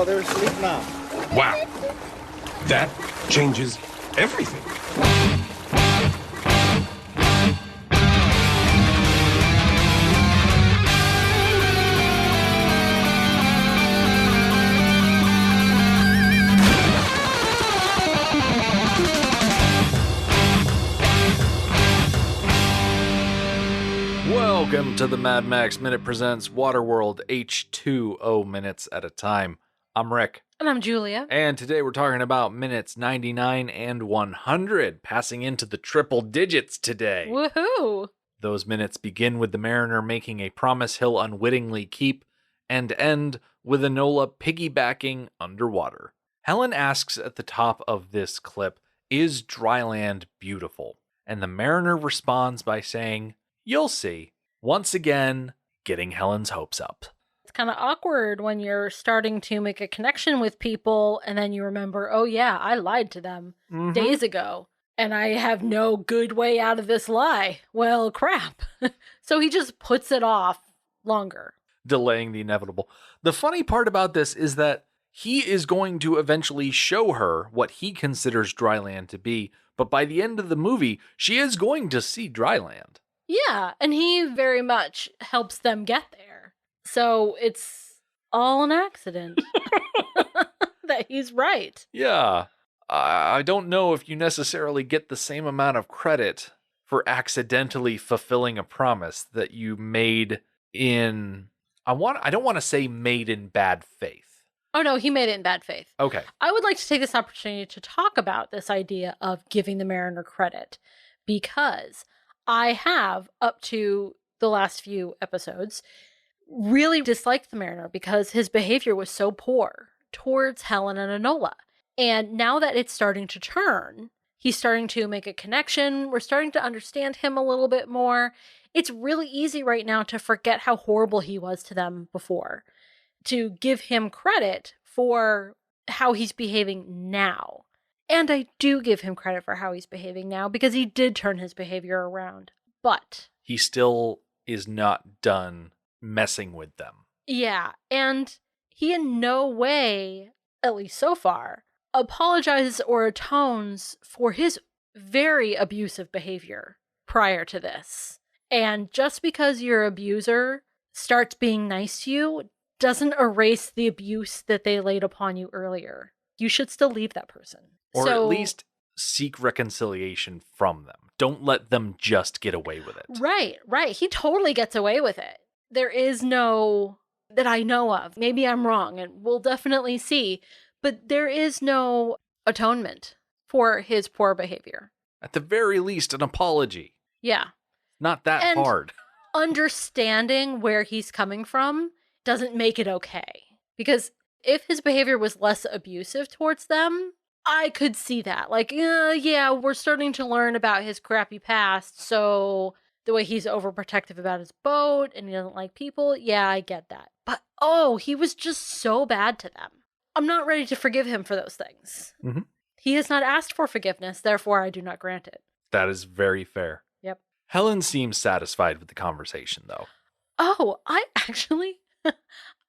No, they're asleep now. Wow. That changes everything. Welcome to the Mad Max Minute Presents Waterworld H2O Minutes at a Time. I'm Rick. And I'm Julia. And today we're talking about minutes 99 and 100, passing into the triple digits today. Woohoo! Those minutes begin with the mariner making a promise he'll unwittingly keep, and end with Enola piggybacking underwater. Helen asks at the top of this clip, "Is Dryland beautiful?" And the mariner responds by saying, "You'll see." Once again, getting Helen's hopes up. It's kind of awkward when you're starting to make a connection with people and then you remember, oh yeah, I lied to them days ago and I have no good way out of this lie. Well, crap. So he just puts it off longer. Delaying the inevitable. The funny part about this is that he is going to eventually show her what he considers Dryland to be, but by the end of the movie, she is going to see Dryland. Yeah, and he very much helps them get there. So it's all an accident that he's right. Yeah. I don't know if you necessarily get the same amount of credit for accidentally fulfilling a promise that you made in... I don't want to say made in bad faith. Oh no, he made it in bad faith. Okay. I would like to take this opportunity to talk about this idea of giving the mariner credit, because I have, up to the last few episodes, really disliked the mariner because his behavior was so poor towards Helen and Enola. And now that it's starting to turn, he's starting to make a connection. We're starting to understand him a little bit more. It's really easy right now to forget how horrible he was to them before, to give him credit for how he's behaving now. And I do give him credit for how he's behaving now because he did turn his behavior around. But he still is not done messing with them. Yeah, and he in no way, at least so far, apologizes or atones for his very abusive behavior prior to this. And just because your abuser starts being nice to you doesn't erase the abuse that they laid upon you earlier. You should still leave that person. Or at least seek reconciliation from them. Don't let them just get away with it. Right. He totally gets away with it. There is no, that I know of. Maybe I'm wrong, and we'll definitely see. But there is no atonement for his poor behavior. At the very least, an apology. Yeah. Not that hard. Understanding where he's coming from doesn't make it okay. Because if his behavior was less abusive towards them, I could see that. Like, yeah, we're starting to learn about his crappy past, so the way he's overprotective about his boat and he doesn't like people, yeah, I get that. But, he was just so bad to them. I'm not ready to forgive him for those things. Mm-hmm. He has not asked for forgiveness, therefore I do not grant it. That is very fair. Yep. Helen seems satisfied with the conversation, though. Oh, I actually...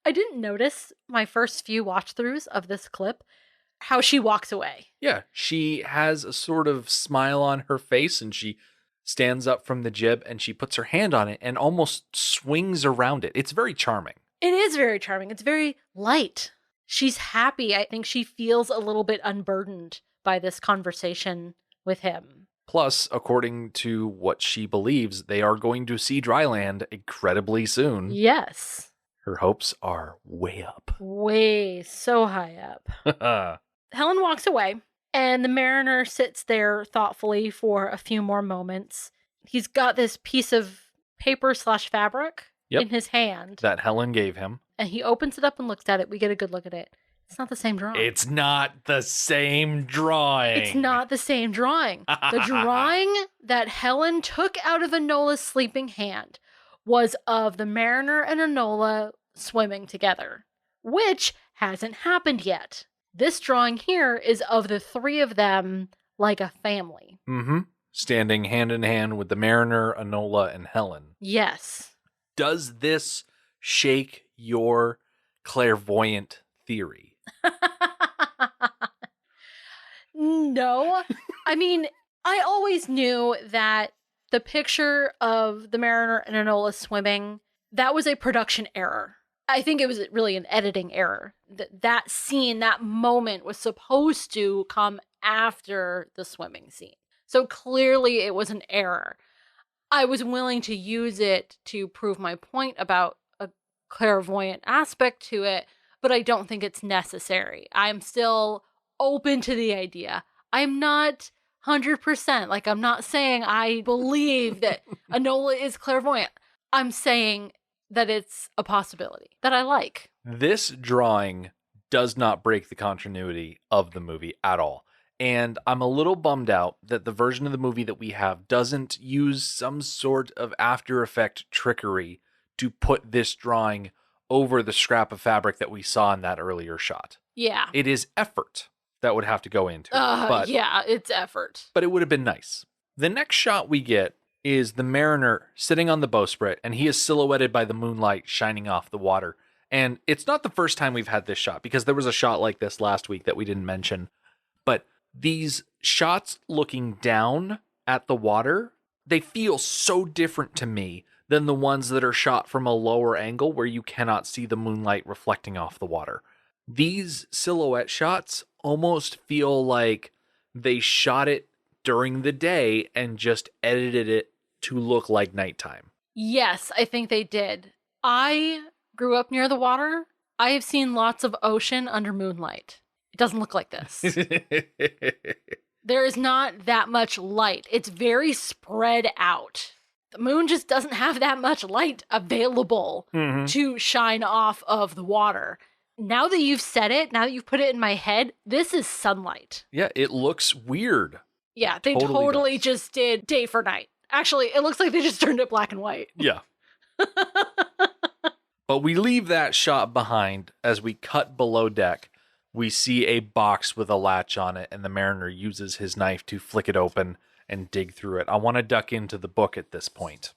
I didn't notice my first few watch-throughs of this clip how she walks away. Yeah, she has a sort of smile on her face and she stands up from the jib and she puts her hand on it and almost swings around it. It's very charming. It is very charming. It's very light. She's happy. I think she feels a little bit unburdened by this conversation with him. Plus, according to what she believes, they are going to see Dryland incredibly soon. Yes. Her hopes are way up. Way so high up. Helen walks away, and the mariner sits there thoughtfully for a few more moments. He's got this piece of paper/fabric in his hand. That Helen gave him. And he opens it up and looks at it. We get a good look at it. It's not the same drawing. It's not the same drawing. It's not the same drawing. The drawing that Helen took out of Enola's sleeping hand was of the mariner and Enola swimming together, which hasn't happened yet. This drawing here is of the three of them like a family. Mm-hmm. Standing hand in hand with the mariner, Enola, and Helen. Yes. Does this shake your clairvoyant theory? No. I mean, I always knew that the picture of the Mariner and Enola swimming, that was a production error. I think it was really an editing error. That scene, that moment was supposed to come after the swimming scene. So clearly it was an error. I was willing to use it to prove my point about a clairvoyant aspect to it, but I don't think it's necessary. I'm still open to the idea. I'm not 100%. Like, I'm not saying I believe that Enola is clairvoyant. I'm saying that it's a possibility that I like. This drawing does not break the continuity of the movie at all. And I'm a little bummed out that the version of the movie that we have doesn't use some sort of After Effect trickery to put this drawing over the scrap of fabric that we saw in that earlier shot. Yeah. It is effort that would have to go into it. Yeah, it's effort. But it would have been nice. The next shot we get is the Mariner sitting on the bowsprit, and he is silhouetted by the moonlight shining off the water. And it's not the first time we've had this shot, because there was a shot like this last week that we didn't mention. But these shots looking down at the water, they feel so different to me than the ones that are shot from a lower angle where you cannot see the moonlight reflecting off the water. These silhouette shots almost feel like they shot it during the day and just edited it to look like nighttime. Yes, I think they did. I grew up near the water. I have seen lots of ocean under moonlight. It doesn't look like this. There is not that much light. It's very spread out. The moon just doesn't have that much light available to shine off of the water. Now that you've said it, now that you've put it in my head, this is sunlight. Yeah, it looks weird. Yeah, they totally just did day for night. Actually, it looks like they just turned it black and white. Yeah. But we leave that shot behind. As we cut below deck, we see a box with a latch on it, and the Mariner uses his knife to flick it open and dig through it. I want to duck into the book at this point.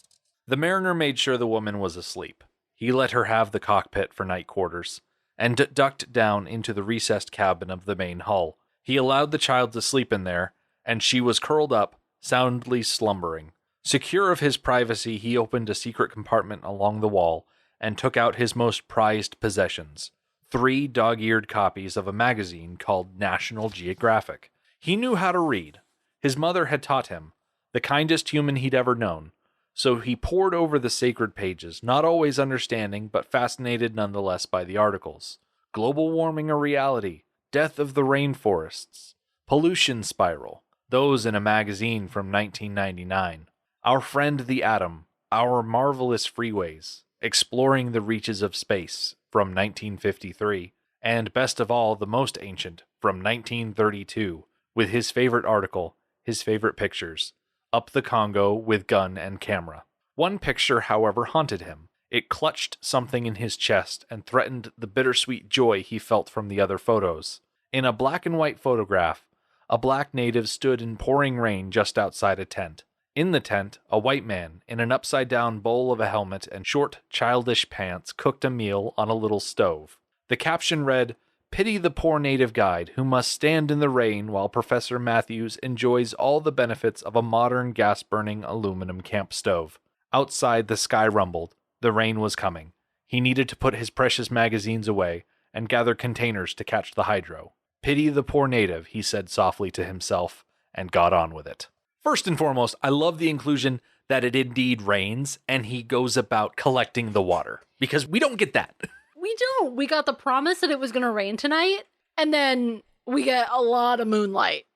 The Mariner made sure the woman was asleep. He let her have the cockpit for night quarters, and ducked down into the recessed cabin of the main hull. He allowed the child to sleep in there, and she was curled up, soundly slumbering. Secure of his privacy, he opened a secret compartment along the wall and took out his most prized possessions, 3 dog-eared copies of a magazine called National Geographic. He knew how to read. His mother had taught him, the kindest human he'd ever known. So he pored over the sacred pages, not always understanding, but fascinated nonetheless by the articles. Global warming a reality, death of the rainforests, pollution spiral, those in a magazine from 1999. Our friend the atom, our marvelous freeways, exploring the reaches of space from 1953, and best of all, the most ancient from 1932, with his favorite article, his favorite pictures, up the Congo with gun and camera. One picture, however, haunted him. It clutched something in his chest and threatened the bittersweet joy he felt from the other photos. In a black and white photograph, a black native stood in pouring rain just outside a tent. In the tent, a white man, in an upside-down bowl of a helmet and short, childish pants, cooked a meal on a little stove. The caption read, "Pity the poor native guide who must stand in the rain while Professor Matthews enjoys all the benefits of a modern gas-burning aluminum camp stove." Outside, the sky rumbled. The rain was coming. He needed to put his precious magazines away and gather containers to catch the hydro. "Pity the poor native," he said softly to himself, and got on with it. First and foremost, I love the inclusion that it indeed rains, and he goes about collecting the water, because we don't get that. We don't. We got the promise that it was going to rain tonight, and then we get a lot of moonlight.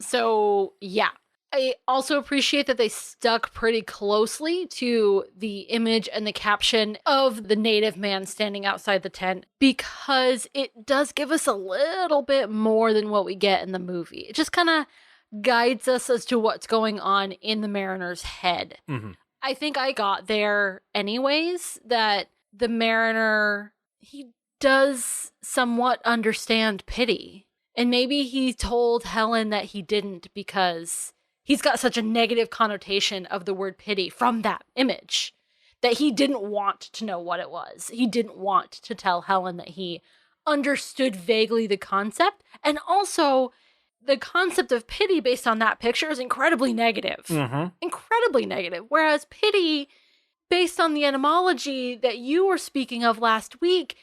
So, yeah. I also appreciate that they stuck pretty closely to the image and the caption of the native man standing outside the tent, because it does give us a little bit more than what we get in the movie. It just kind of guides us as to what's going on in the Mariner's head. I think I got there anyways, that the Mariner, he does somewhat understand pity. And maybe he told Helen that he didn't because he's got such a negative connotation of the word pity from that image that he didn't want to know what it was. He didn't want to tell Helen that he understood vaguely the concept. And also, the concept of pity based on that picture is incredibly negative. Incredibly negative. Whereas pity, based on the etymology that you were speaking of last week,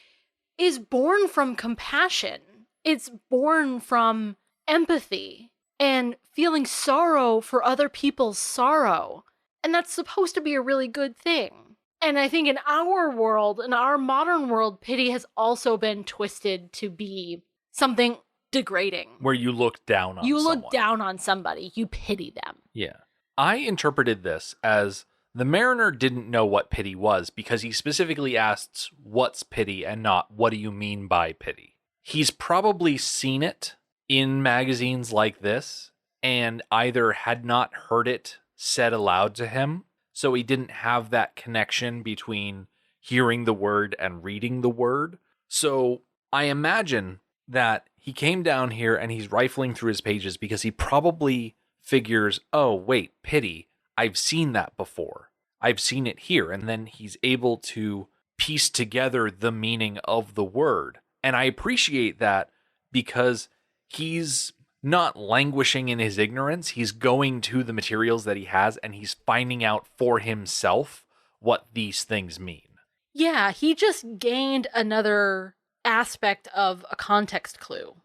is born from compassion. It's born from empathy and feeling sorrow for other people's sorrow. And that's supposed to be a really good thing. And I think in our world, in our modern world, pity has also been twisted to be something degrading. Where you look down on You someone. look down on somebody. You pity them. Yeah. I interpreted this as the mariner didn't know what pity was because he specifically asks, what's pity, and not, what do you mean by pity? He's probably seen it in magazines like this and either had not heard it said aloud to him, so he didn't have that connection between hearing the word and reading the word. So I imagine that he came down here and he's rifling through his pages because he probably figures, oh, wait, pity, I've seen that before. I've seen it here. And then he's able to piece together the meaning of the word. And I appreciate that because he's not languishing in his ignorance. He's going to the materials that he has and he's finding out for himself what these things mean. Yeah, he just gained another aspect of a context clue.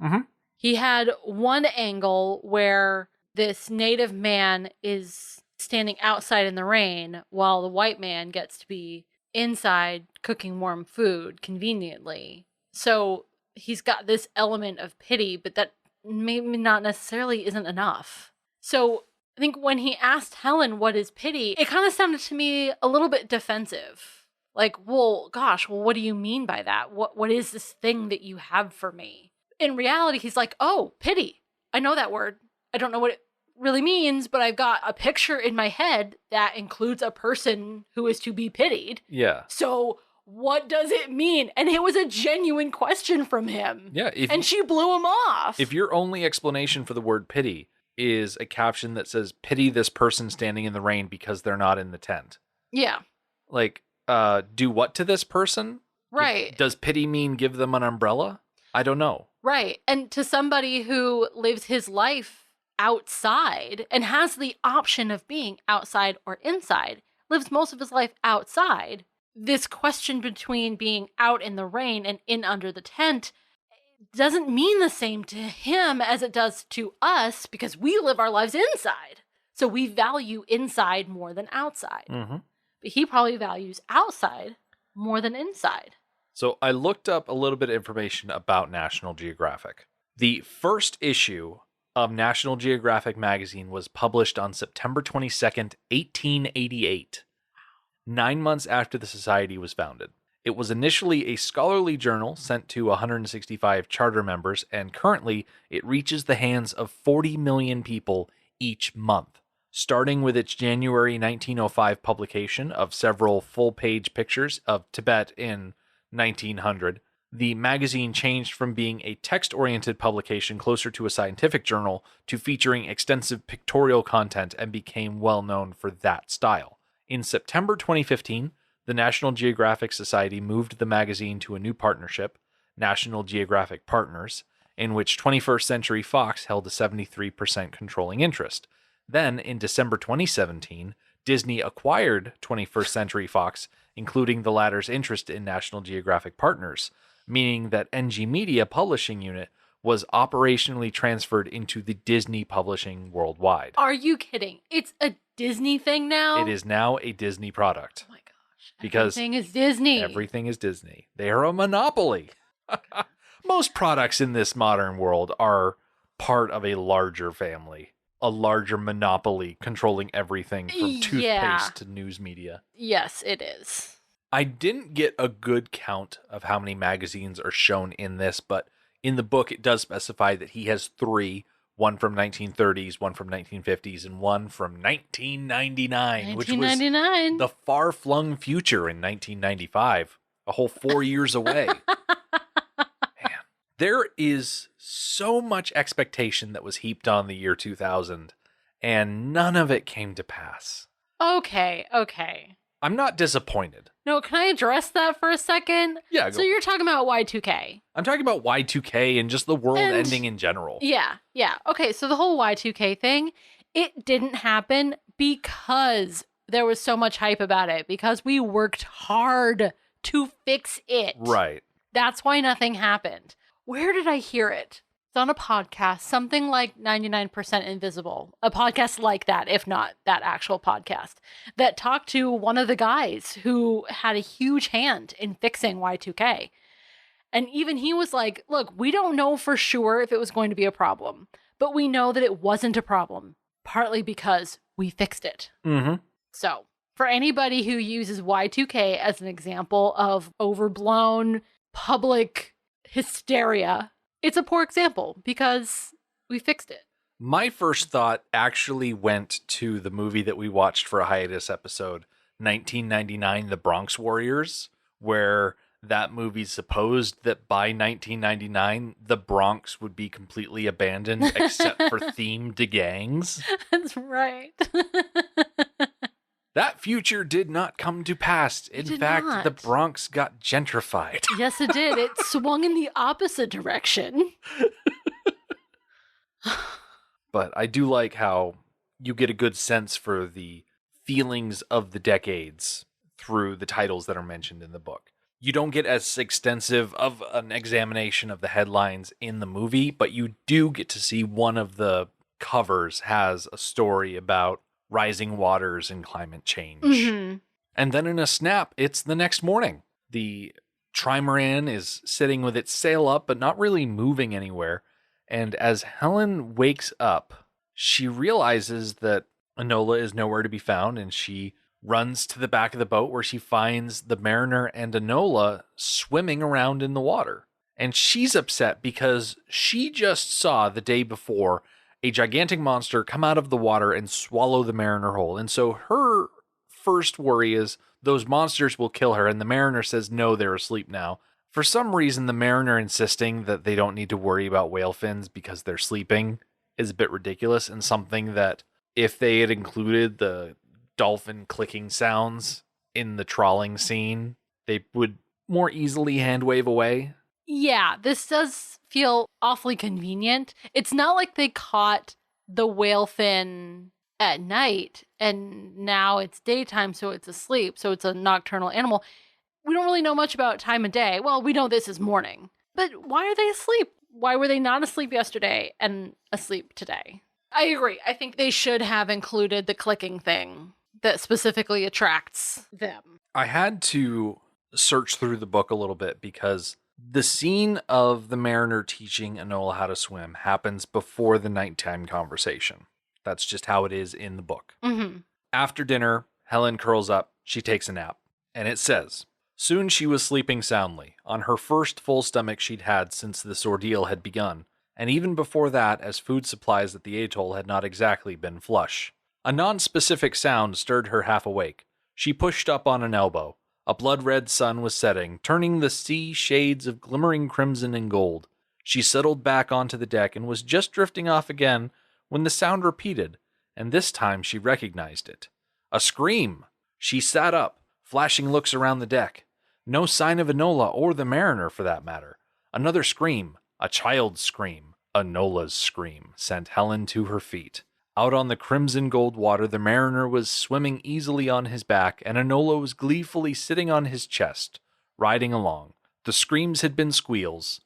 He had one angle where this native man is standing outside in the rain while the white man gets to be inside cooking warm food conveniently. So he's got this element of pity, but that maybe not necessarily isn't enough. So I think when he asked Helen what is pity, it kind of sounded to me a little bit defensive. Like, well, gosh, well, what do you mean by that? What is this thing that you have for me? In reality, he's like, oh, pity. I know that word. I don't know what it really means, but I've got a picture in my head that includes a person who is to be pitied. Yeah. So what does it mean? And it was a genuine question from him. Yeah. And she blew him off. If your only explanation for the word pity is a caption that says, pity this person standing in the rain because they're not in the tent. Yeah. Like, do what to this person? Right. Does pity mean give them an umbrella? I don't know. Right. And to somebody who lives his life outside and has the option of being outside or inside, lives most of his life outside, this question between being out in the rain and in under the tent doesn't mean the same to him as it does to us because we live our lives inside. So we value inside more than outside. But he probably values outside more than inside. So I looked up a little bit of information about National Geographic. The first issue of National Geographic magazine was published on September 22nd, 1888, 9 months after the society was founded. It was initially a scholarly journal sent to 165 charter members, and currently it reaches the hands of 40 million people each month. Starting with its January 1905 publication of several full-page pictures of Tibet in 1900, the magazine changed from being a text-oriented publication closer to a scientific journal to featuring extensive pictorial content and became well known for that style. In September 2015, the National Geographic Society moved the magazine to a new partnership, National Geographic Partners, in which 21st Century Fox held a 73% controlling interest. Then, in December 2017, Disney acquired 21st Century Fox, including the latter's interest in National Geographic Partners, meaning that NG Media Publishing Unit was operationally transferred into the Disney Publishing worldwide. Are you kidding? It's a Disney thing now? It is now a Disney product. Oh my gosh. Because everything is Disney. Everything is Disney. They are a monopoly. Most products in this modern world are part of a larger family. A larger monopoly controlling everything from toothpaste to news media. Yes, it is. I didn't get a good count of how many magazines are shown in this, but in the book it does specify that he has 3, one from 1930s, one from 1950s, and one from 1999, which was the far-flung future in 1995, a whole 4 years away. Man, there is so much expectation that was heaped on the year 2000, and none of it came to pass. Okay. I'm not disappointed. No, can I address that for a second? Yeah, So you're talking about Y2K. I'm talking about Y2K and just the world ending in general. Yeah. Okay, so the whole Y2K thing, it didn't happen because there was so much hype about it, because we worked hard to fix it. Right. That's why nothing happened. Where did I hear it? It's on a podcast, something like 99% Invisible. A podcast like that, if not that actual podcast, that talked to one of the guys who had a huge hand in fixing Y2K. And even he was like, look, we don't know for sure if it was going to be a problem, but we know that it wasn't a problem, partly because we fixed it. Mm-hmm. So for anybody who uses Y2K as an example of overblown public hysteria, it's a poor example because we fixed it. My first thought actually went to the movie that we watched for a hiatus episode, 1999, The Bronx Warriors, where that movie supposed that by 1999, the Bronx would be completely abandoned except for themed gangs. That's right. That future did not come to pass. In fact, the Bronx got gentrified. Yes, it did. It swung in the opposite direction. But I do like how you get a good sense for the feelings of the decades through the titles that are mentioned in the book. You don't get as extensive of an examination of the headlines in the movie, but you do get to see one of the covers has a story about rising waters and climate change. Mm-hmm. And then in a snap, it's the next morning. The trimaran is sitting with its sail up, but not really moving anywhere. And as Helen wakes up, she realizes that Enola is nowhere to be found, and she runs to the back of the boat where she finds the mariner and Enola swimming around in the water. And she's upset because she just saw the day before a gigantic monster come out of the water and swallow the mariner whole. And so her first worry is those monsters will kill her. And the mariner says, no, they're asleep now. For some reason, the mariner insisting that they don't need to worry about whale fins because they're sleeping is a bit ridiculous, and something that if they had included the dolphin clicking sounds in the trawling scene, they would more easily hand wave away. Yeah, this does feel awfully convenient. It's not like they caught the whale fin at night and now it's daytime, so it's asleep, so it's a nocturnal animal. We don't really know much about time of day. Well, we know this is morning. But why are they asleep? Why were they not asleep yesterday and asleep today? I agree. I think they should have included the clicking thing that specifically attracts them. I had to search through the book a little bit because the scene of the mariner teaching Enola how to swim happens before the nighttime conversation. That's just how it is in the book. Mm-hmm. After dinner, Helen curls up. She takes a nap. And it says, soon she was sleeping soundly, on her first full stomach she'd had since this ordeal had begun, and even before that, as food supplies at the atoll had not exactly been flush. A non-specific sound stirred her half awake. She pushed up on an elbow. A blood-red sun was setting, turning the sea shades of glimmering crimson and gold. She settled back onto the deck and was just drifting off again when the sound repeated, and this time she recognized it. A scream! She sat up, flashing looks around the deck. No sign of Enola or the mariner, for that matter. Another scream, a child's scream, Enola's scream, sent Helen to her feet. Out on the crimson gold water, the mariner was swimming easily on his back, and Enola was gleefully sitting on his chest, riding along. The screams had been squeals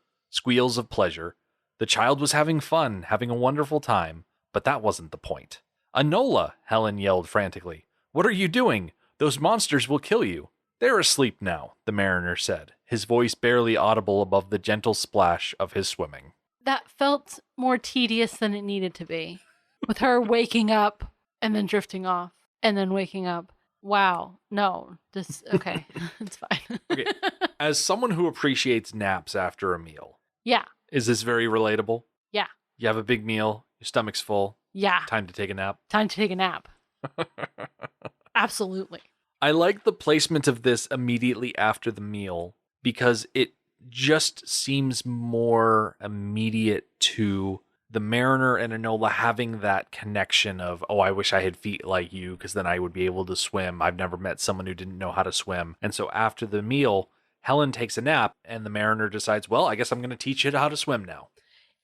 of pleasure. The child was having fun, having a wonderful time, but that wasn't the point. Enola, Helen yelled frantically. What are you doing? Those monsters will kill you. They're asleep now, the mariner said, his voice barely audible above the gentle splash of his swimming. That felt more tedious than it needed to be. With her waking up and then drifting off and then waking up. Wow. No. Okay. It's fine. Okay. As someone who appreciates naps after a meal. Yeah. Is this very relatable? Yeah. You have a big meal, your stomach's full. Yeah. Time to take a nap. Time to take a nap. Absolutely. I like the placement of this immediately after the meal because it just seems more immediate to the Mariner and Enola having that connection of, oh, I wish I had feet like you because then I would be able to swim. I've never met someone who didn't know how to swim. And so after the meal, Helen takes a nap and the Mariner decides, well, I guess I'm going to teach you how to swim now.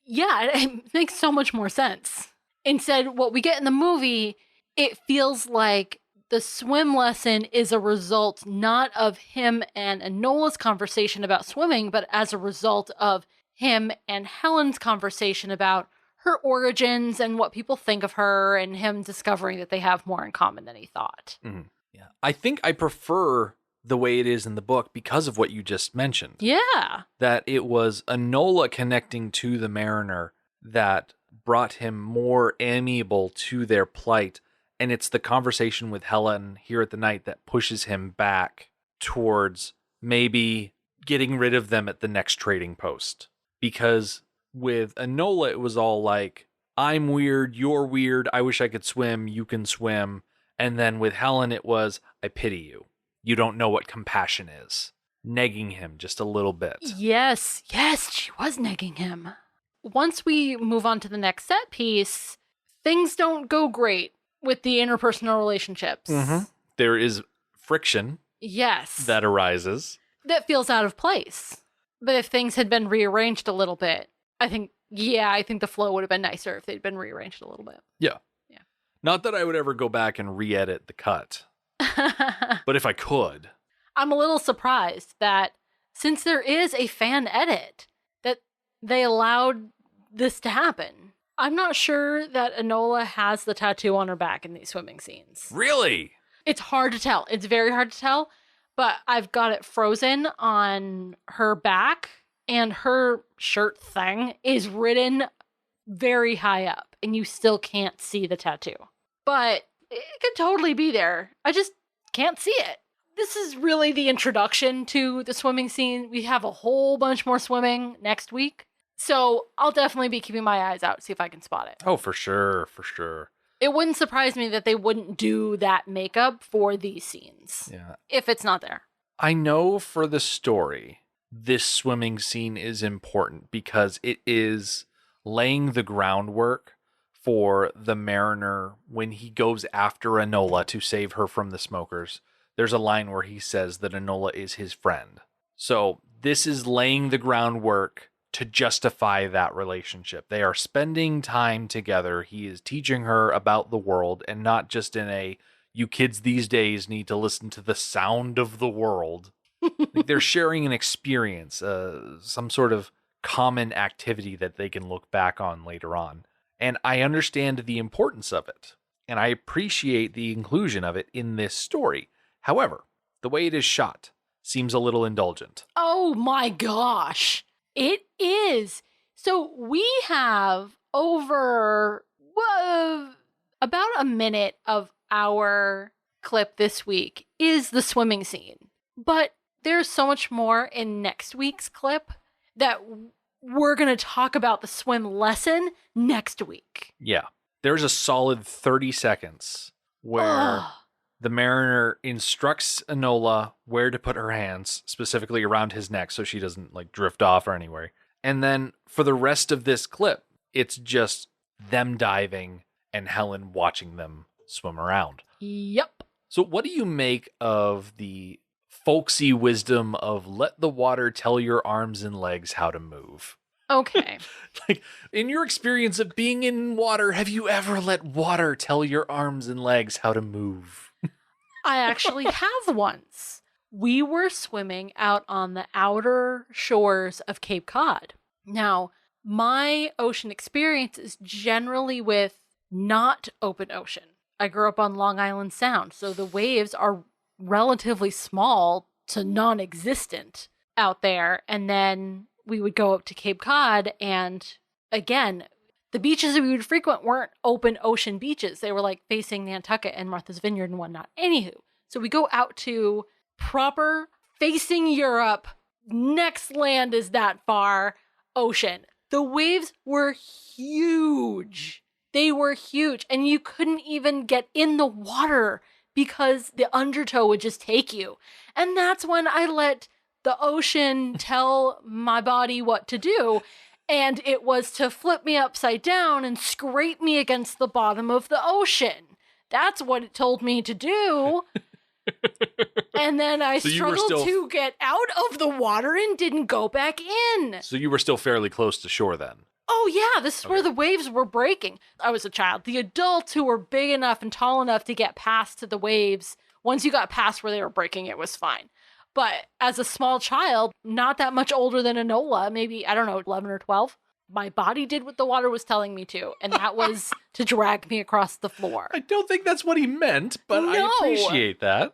Yeah, it makes so much more sense. Instead, what we get in the movie, it feels like the swim lesson is a result not of him and Enola's conversation about swimming, but as a result of him and Helen's conversation about her origins and what people think of her, and him discovering that they have more in common than he thought. Mm-hmm. Yeah, I think I prefer the way it is in the book because of what you just mentioned. Yeah. That it was Enola connecting to the Mariner that brought him more amiable to their plight. And it's the conversation with Helen here at the night that pushes him back towards maybe getting rid of them at the next trading post. Because with Enola, it was all like, I'm weird, you're weird, I wish I could swim, you can swim. And then with Helen, it was, I pity you. You don't know what compassion is. Negging him just a little bit. Yes, she was negging him. Once we move on to the next set piece, things don't go great with the interpersonal relationships. Mm-hmm. There is friction. Yes. That arises. That feels out of place. But if things had been rearranged a little bit, I think the flow would have been nicer if they'd been rearranged a little bit. Yeah. Not that I would ever go back and re-edit the cut. But if I could. I'm a little surprised that since there is a fan edit, that they allowed this to happen. I'm not sure that Enola has the tattoo on her back in these swimming scenes. Really? It's hard to tell. It's very hard to tell, but I've got it frozen on her back, and her shirt thing is written very high up, and you still can't see the tattoo. But it could totally be there. I just can't see it. This is really the introduction to the swimming scene. We have a whole bunch more swimming next week. So I'll definitely be keeping my eyes out, see if I can spot it. Oh, for sure, for sure. It wouldn't surprise me that they wouldn't do that makeup for these scenes. Yeah. If it's not there. I know for the story, this swimming scene is important because it is laying the groundwork for the Mariner when he goes after Enola to save her from the smokers. There's a line where he says that Enola is his friend. So this is laying the groundwork to justify that relationship. They are spending time together. He is teaching her about the world, and not just in a, you kids these days need to listen to the sound of the world. Like they're sharing an experience, some sort of common activity that they can look back on later on. And I understand the importance of it, and I appreciate the inclusion of it in this story. However, the way it is shot seems a little indulgent. Oh my gosh. It is. So we have over about a minute of our clip this week is the swimming scene. But there's so much more in next week's clip that we're going to talk about the swim lesson next week. Yeah. There's a solid 30 seconds where the Mariner instructs Enola where to put her hands, specifically around his neck so she doesn't like drift off or anywhere. And then for the rest of this clip, it's just them diving and Helen watching them swim around. Yep. So what do you make of the folksy wisdom of let the water tell your arms and legs how to move? Okay. Like, in your experience of being in water, have you ever let water tell your arms and legs how to move? I actually have once. We were swimming out on the outer shores of Cape Cod. Now, my ocean experience is generally with not open ocean. I grew up on Long Island Sound, so the waves are relatively small to non-existent out there. And then we would go up to Cape Cod, and again, the beaches that we would frequent weren't open ocean beaches. They were like facing Nantucket and Martha's Vineyard and whatnot. Anywho, so we go out to proper facing Europe, next land is that far, ocean. The waves were huge. They were huge, and you couldn't even get in the water because the undertow would just take you. And that's when I let the ocean tell my body what to do. And it was to flip me upside down and scrape me against the bottom of the ocean. That's what it told me to do. And then I struggled to get out of the water and didn't go back in. So you were still fairly close to shore then? Oh, yeah, this is where the waves were breaking. I was a child. The adults who were big enough and tall enough to get past the waves, once you got past where they were breaking, it was fine. But as a small child, not that much older than Enola, maybe, I don't know, 11 or 12, my body did what the water was telling me to, and that was to drag me across the floor. I don't think that's what he meant, but No. I appreciate that.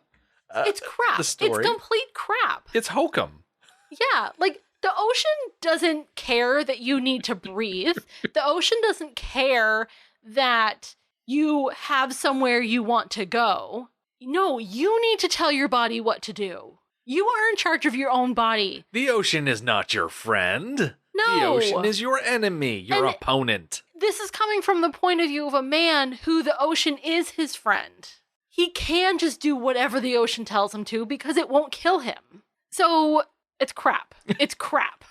It's crap. The story. It's complete crap. It's hokum. Yeah, like, the ocean doesn't care that you need to breathe. The ocean doesn't care that you have somewhere you want to go. No, you need to tell your body what to do. You are in charge of your own body. The ocean is not your friend. No. The ocean is your enemy, your opponent. This is coming from the point of view of a man who the ocean is his friend. He can just do whatever the ocean tells him to because it won't kill him. So, it's crap. It's crap.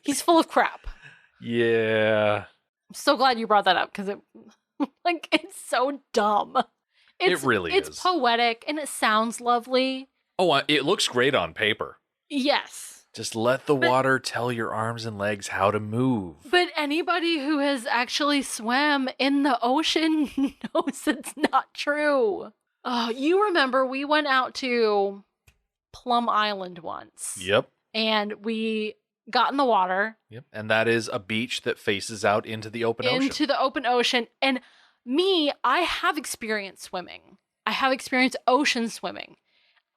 He's full of crap. Yeah. I'm so glad you brought that up because it's so dumb. It really is. It's poetic and it sounds lovely. Oh, it looks great on paper. Yes. Just let the water tell your arms and legs how to move. But anybody who has actually swam in the ocean knows it's not true. Oh, you remember we went out to Plum Island once. Yep. And we got in the water. Yep. And that is a beach that faces out into the open ocean. Into the open ocean. And I have experience swimming. I have experience ocean swimming.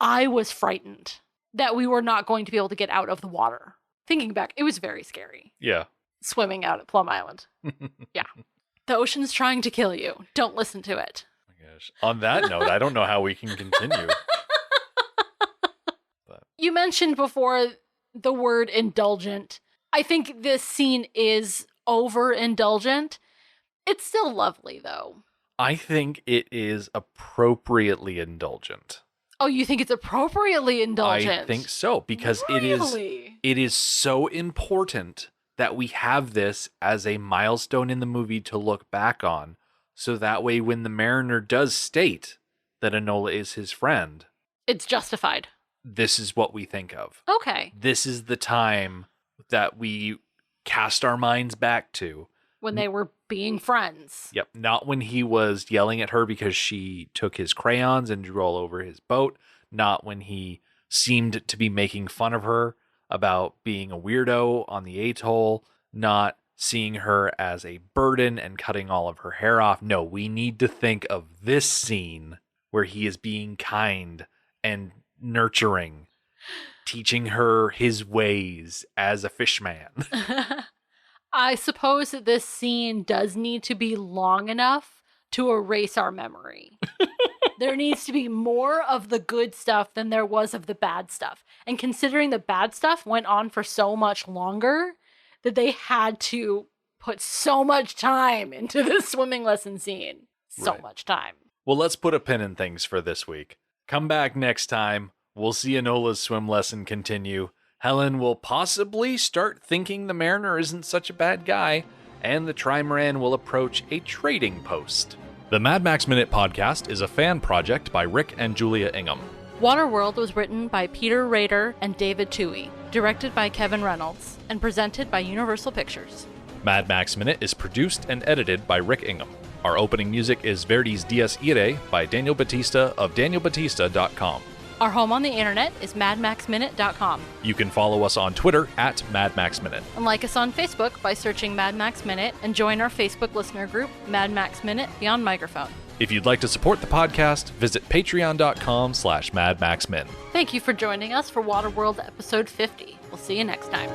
I was frightened that we were not going to be able to get out of the water. Thinking back, it was very scary. Yeah. Swimming out at Plum Island. Yeah. The ocean's trying to kill you. Don't listen to it. Oh my gosh. On that note, I don't know how we can continue. You mentioned before the word indulgent. I think this scene is overindulgent. It's still lovely, though. I think it is appropriately indulgent. Oh, you think it's appropriately indulgent? I think so, because really? it is so important that we have this as a milestone in the movie to look back on, so that way when the mariner does state that Enola is his friend, it's justified. This is what we think of. Okay. This is the time that we cast our minds back to. When they were being friends. Yep. Not when he was yelling at her because she took his crayons and drew all over his boat. Not when he seemed to be making fun of her about being a weirdo on the atoll. Not seeing her as a burden and cutting all of her hair off. No, we need to think of this scene where he is being kind and nurturing, teaching her his ways as a fishman. I suppose that this scene does need to be long enough to erase our memory. There needs to be more of the good stuff than there was of the bad stuff. And considering the bad stuff went on for so much longer, that they had to put so much time into the swimming lesson scene. So much time. Well, let's put a pin in things for this week. Come back next time. We'll see Enola's swim lesson continue. Helen will possibly start thinking the mariner isn't such a bad guy, and the trimaran will approach a trading post. The Mad Max Minute podcast is a fan project by Rick and Julia Ingham. Waterworld was written by Peter Rader and David Toohey, directed by Kevin Reynolds, and presented by Universal Pictures. Mad Max Minute is produced and edited by Rick Ingham. Our opening music is Verdi's Dies Irae by Daniel Batista of danielbatista.com. Our home on the internet is madmaxminute.com. You can follow us on Twitter at MadMaxMinute. And like us on Facebook by searching Mad Max Minute and join our Facebook listener group, Mad Max Minute Beyond Microphone. If you'd like to support the podcast, visit patreon.com/MadMaxMin. Thank you for joining us for Waterworld episode 50. We'll see you next time.